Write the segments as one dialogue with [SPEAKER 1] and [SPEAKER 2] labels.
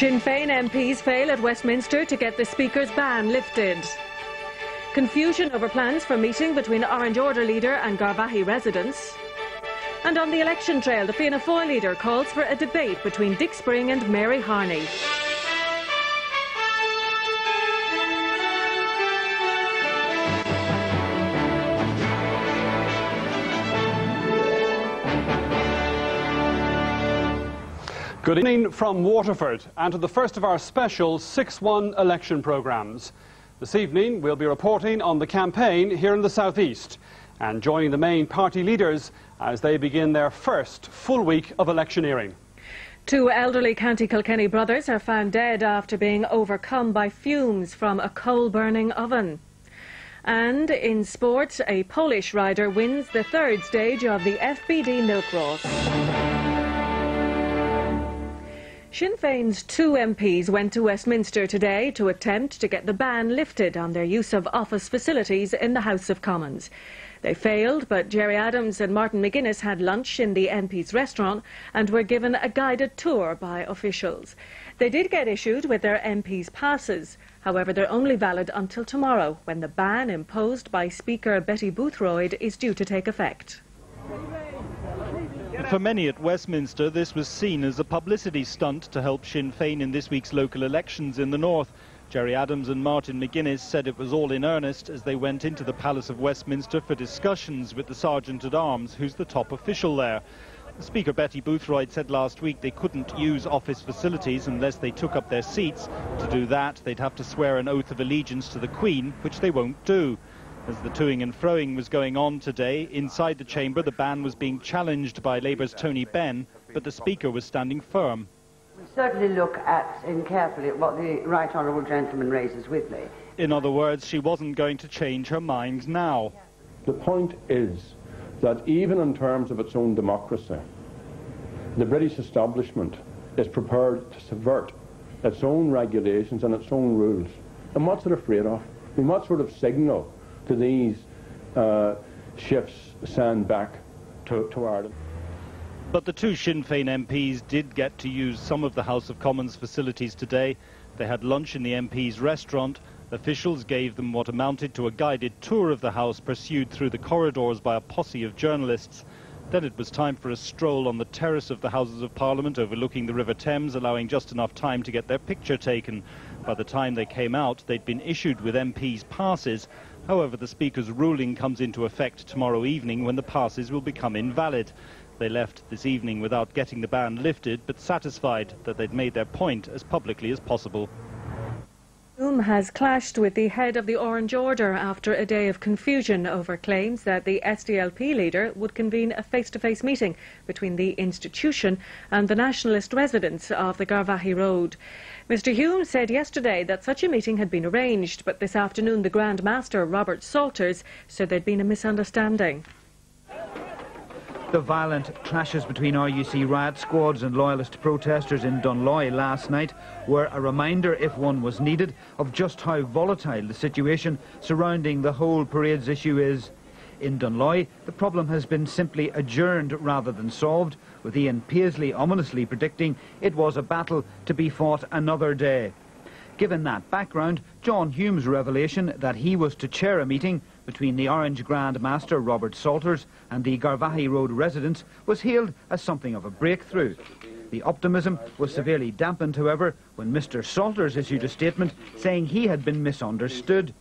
[SPEAKER 1] Sinn Féin MPs fail at Westminster to get the Speaker's ban lifted. Confusion over plans for meeting between Orange Order leader and Garvaghey residents. And on the election trail, the Fianna Fáil leader calls for a debate between Dick Spring and Mary Harney.
[SPEAKER 2] Good evening from Waterford and to the first of our special 6-1 election programmes. This evening we'll be reporting on the campaign here in the southeast and joining the main party leaders as they begin their first full week of electioneering.
[SPEAKER 1] Two elderly County Kilkenny brothers are found dead after being overcome by fumes from a coal-burning oven. And in sport, a Polish rider wins the third stage of the FBD Milk Ross. Sinn Féin's two MPs went to Westminster today to attempt to get the ban lifted on their use of office facilities in the House of Commons. They failed, but Gerry Adams and Martin McGuinness had lunch in the MP's restaurant and were given a guided tour by officials. They did get issued with their MP's passes. However, they're only valid until tomorrow, when the ban imposed by Speaker Betty Boothroyd is due to take effect.
[SPEAKER 3] For many at Westminster, this was seen as a publicity stunt to help Sinn Féin in this week's local elections in the north. Gerry Adams and Martin McGuinness said it was all in earnest as they went into the Palace of Westminster for discussions with the Sergeant-at-Arms, who's the top official there. Speaker Betty Boothroyd said last week they couldn't use office facilities unless they took up their seats. To do that, they'd have to swear an oath of allegiance to the Queen, which they won't do. As the toing and froing was going on today, inside the chamber the ban was being challenged by Labour's Tony Benn, but the Speaker was standing firm.
[SPEAKER 4] We certainly look at carefully at what the right honourable gentleman raises with me.
[SPEAKER 3] In other words, she wasn't going to change her mind now.
[SPEAKER 5] The point is that even in terms of its own democracy, the British establishment is prepared to subvert its own regulations and its own rules. And what's it afraid of? I mean, what sort of signal do these shifts send back to Ireland?
[SPEAKER 3] But the two Sinn Féin MPs did get to use some of the House of Commons facilities today. They had lunch in the MP's restaurant. Officials gave them what amounted to a guided tour of the House pursued through the corridors by a posse of journalists. Then it was time for a stroll on the terrace of the Houses of Parliament overlooking the River Thames, allowing just enough time to get their picture taken. By the time they came out, they'd been issued with MPs' passes. However, the Speaker's ruling comes into effect tomorrow evening when the passes will become invalid. They left this evening without getting the ban lifted, but satisfied that they'd made their point as publicly as possible.
[SPEAKER 1] Hume has clashed with the head of the Orange Order after a day of confusion over claims that the SDLP leader would convene a face-to-face meeting between the institution and the nationalist residents of the Garvaghey Road. Mr Hume said yesterday that such a meeting had been arranged, but this afternoon the Grand Master, Robert Salters, said there'd been a misunderstanding.
[SPEAKER 6] The violent clashes between RUC riot squads and loyalist protesters in Dunloy last night were a reminder, if one was needed, of just how volatile the situation surrounding the whole parade's issue is. In Dunloy, the problem has been simply adjourned rather than solved, with Ian Paisley ominously predicting it was a battle to be fought another day. Given that background, John Hume's revelation that he was to chair a meeting between the Orange Grand Master Robert Salters and the Garvaghey Road residents was hailed as something of a breakthrough. The optimism was severely dampened, however, when Mr Salters issued a statement saying he had been misunderstood.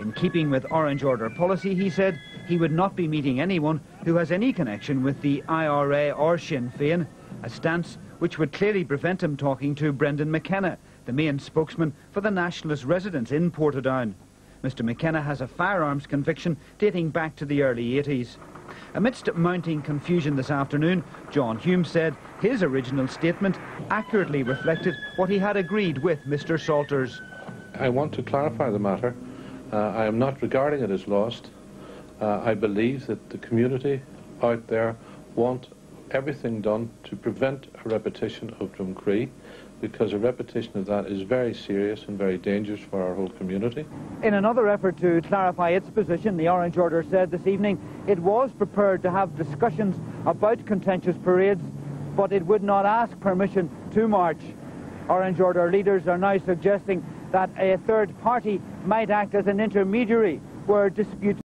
[SPEAKER 6] In keeping with Orange Order policy, he said he would not be meeting anyone who has any connection with the IRA or Sinn Féin, a stance which would clearly prevent him talking to Brendan McKenna, the main spokesman for the nationalist residents in Portadown. Mr McKenna has a firearms conviction dating back to the early 80s. Amidst mounting confusion this afternoon, John Hume said his original statement accurately reflected what he had agreed with Mr Salters.
[SPEAKER 7] I want to clarify the matter. I am not regarding it as lost. I believe that the community out there want everything done to prevent a repetition of Drumcree, because a repetition of that is very serious and very dangerous for our whole community.
[SPEAKER 6] In another effort to clarify its position, the Orange Order said this evening it was prepared to have discussions about contentious parades, but it would not ask permission to march. Orange Order leaders are now suggesting that a third party might act as an intermediary where disputes